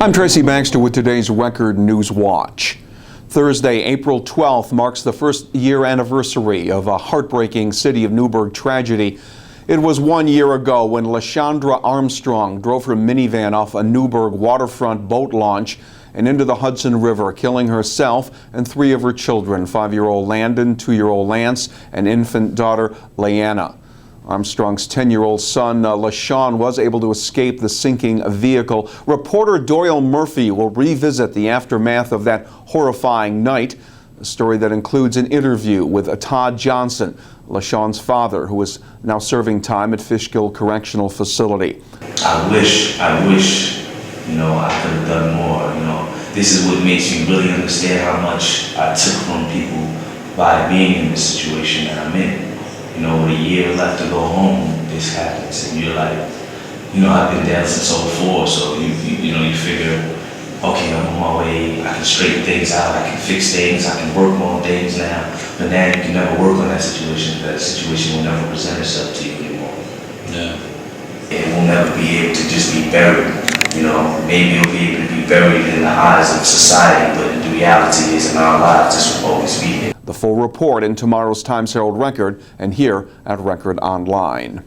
I'm Tracy Baxter with today's Record Newswatch. Thursday, April 12th, marks the first year anniversary of a heartbreaking City of Newburgh tragedy. It was 1 year ago when LaShondra Armstrong drove her minivan off a Newburgh waterfront boat launch and into the Hudson River, killing herself and 3 of her children, 5-year-old Landon, 2-year-old Lance, and infant daughter Leanna. Armstrong's 10-year-old son, LaShawn, was able to escape the sinking vehicle. Reporter Doyle Murphy will revisit the aftermath of that horrifying night, a story that includes an interview with Todd Johnson, LaShawn's father, who is now serving time at Fishkill Correctional Facility. I wish, I could have done more, This is what makes me really understand how much I took from people by being in this situation that I'm in. With a year left to go home, this happens, and you're like, I've been down since '04, so you figure, okay, I'm on my way, I can straighten things out, I can fix things, I can work on things now, but now you can never work on that situation will never present itself to you anymore. Yeah. It will never be able to just be buried, maybe it'll be able to be buried in the eyes of society, but the reality is in our lives, this will always be here. The full report in tomorrow's Times-Herald Record and here at Record Online.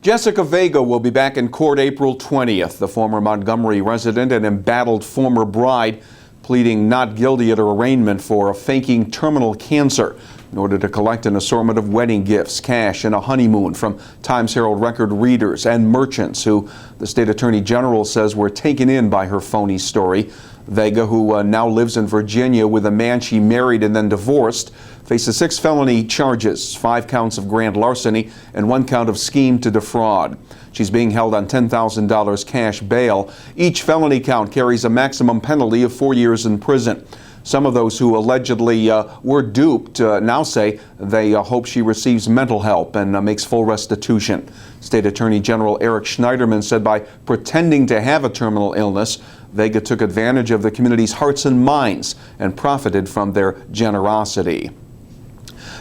Jessica Vega will be back in court April 20th. The former Montgomery resident and embattled former bride pleading not guilty at her arraignment for faking terminal cancer in order to collect an assortment of wedding gifts, cash, and a honeymoon from Times-Herald Record readers and merchants who the state attorney general says were taken in by her phony story. Vega, who now lives in Virginia with a man she married and then divorced, faces 6 felony charges, 5 counts of grand larceny and 1 count of scheme to defraud. She's being held on $10,000 cash bail. Each felony count carries a maximum penalty of 4 years in prison. Some of those who allegedly were duped now say they hope she receives mental help and makes full restitution. State Attorney General Eric Schneiderman said by pretending to have a terminal illness, Vega took advantage of the community's hearts and minds and profited from their generosity.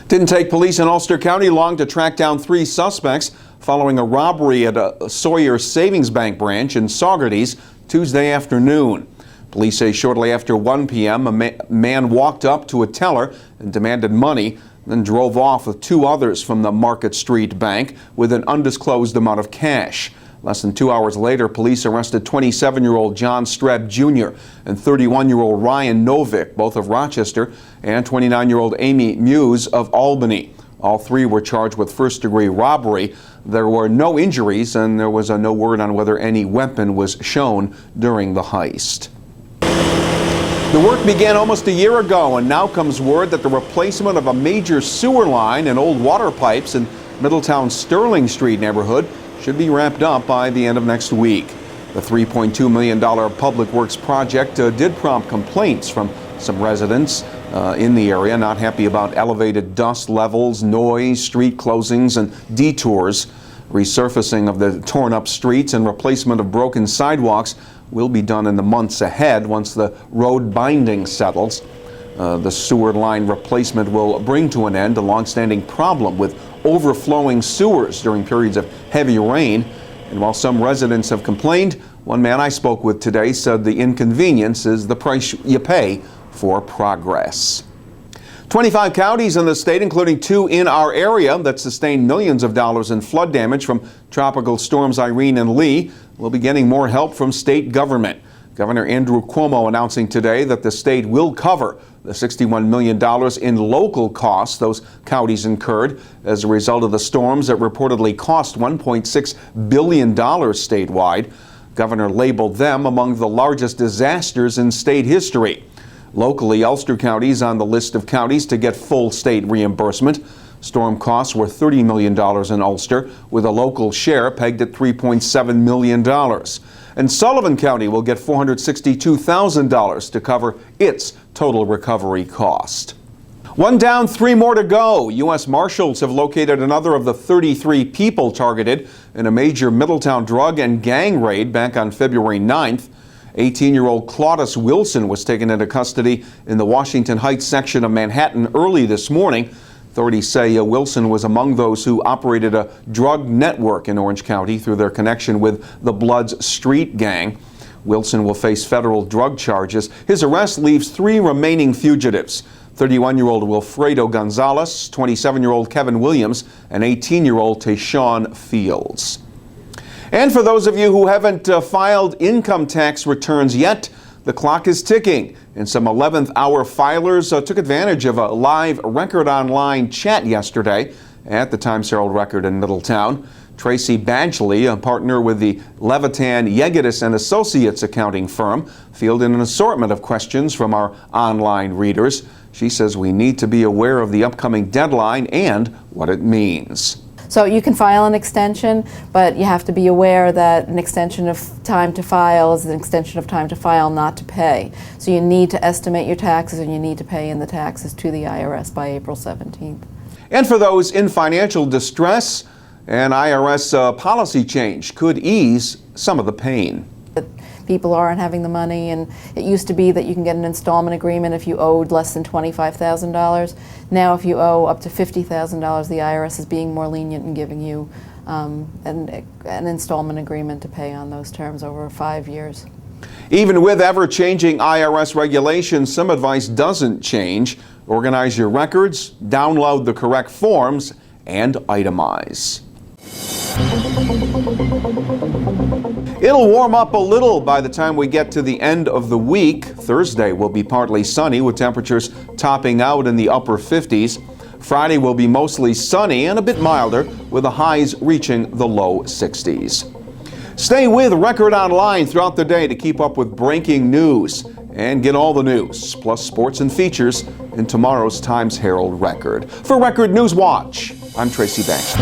Didn't take police in Ulster County long to track down 3 suspects following a robbery at a Sawyer Savings Bank branch in Saugerties Tuesday afternoon. Police say shortly after 1 p.m. a man walked up to a teller and demanded money, then drove off with 2 others from the Market Street Bank with an undisclosed amount of cash. Less than 2 hours later, police arrested 27-year-old John Streb Jr. and 31-year-old Ryan Novick, both of Rochester, and 29-year-old Amy Muse of Albany. All 3 were charged with first-degree robbery. There were no injuries, and there was no word on whether any weapon was shown during the heist. The work began almost a year ago, and now comes word that the replacement of a major sewer line and old water pipes in Middletown's Sterling Street neighborhood should be wrapped up by the end of next week. The $3.2 million public works project did prompt complaints from some residents in the area, not happy about elevated dust levels, noise, street closings, and detours. Resurfacing of the torn up streets and replacement of broken sidewalks will be done in the months ahead once the road binding settles. The sewer line replacement will bring to an end a long-standing problem with overflowing sewers during periods of heavy rain. And while some residents have complained, one man I spoke with today said the inconvenience is the price you pay for progress. 25 counties in the state, including 2 in our area that sustained millions of dollars in flood damage from tropical storms Irene and Lee, will be getting more help from state government. Governor Andrew Cuomo announcing today that the state will cover the $61 million in local costs those counties incurred as a result of the storms that reportedly cost $1.6 billion statewide. Governor labeled them among the largest disasters in state history. Locally, Ulster County is on the list of counties to get full state reimbursement. Storm costs were $30 million in Ulster, with a local share pegged at $3.7 million. And Sullivan County will get $462,000 to cover its total recovery cost. 1 down, 3 more to go. U.S. Marshals have located another of the 33 people targeted in a major Middletown drug and gang raid back on February 9th. 18-year-old Claudus Wilson was taken into custody in the Washington Heights section of Manhattan early this morning. Authorities say Wilson was among those who operated a drug network in Orange County through their connection with the Bloods Street Gang. Wilson will face federal drug charges. His arrest leaves 3 remaining fugitives: 31-year-old Wilfredo Gonzalez, 27-year-old Kevin Williams, and 18-year-old Tayshawn Fields. And for those of you who haven't filed income tax returns yet, the clock is ticking, and some 11th hour filers took advantage of a live Record Online chat yesterday at the Times-Herald Record in Middletown. Tracy Badgley, a partner with the Levitan, Yegitis & Associates accounting firm, fielded an assortment of questions from our online readers. She says we need to be aware of the upcoming deadline and what it means. So you can file an extension, but you have to be aware that an extension of time to file is an extension of time to file not to pay. So you need to estimate your taxes, and you need to pay in the taxes to the IRS by April 17th. And for those in financial distress, an IRS policy change could ease some of the pain. People aren't having the money, and it used to be that you can get an installment agreement if you owed less than $25,000. Now if you owe up to $50,000, the IRS is being more lenient in giving you an installment agreement to pay on those terms over 5 years. Even with ever-changing IRS regulations, some advice doesn't change. Organize your records, download the correct forms, and itemize. It'll warm up a little by the time we get to the end of the week. Thursday will be partly sunny with temperatures topping out in the upper 50s. Friday will be mostly sunny and a bit milder with the highs reaching the low 60s. Stay with Record Online throughout the day to keep up with breaking news and get all the news, plus sports and features in tomorrow's Times-Herald Record. For Record Newswatch, I'm Tracy Baxter.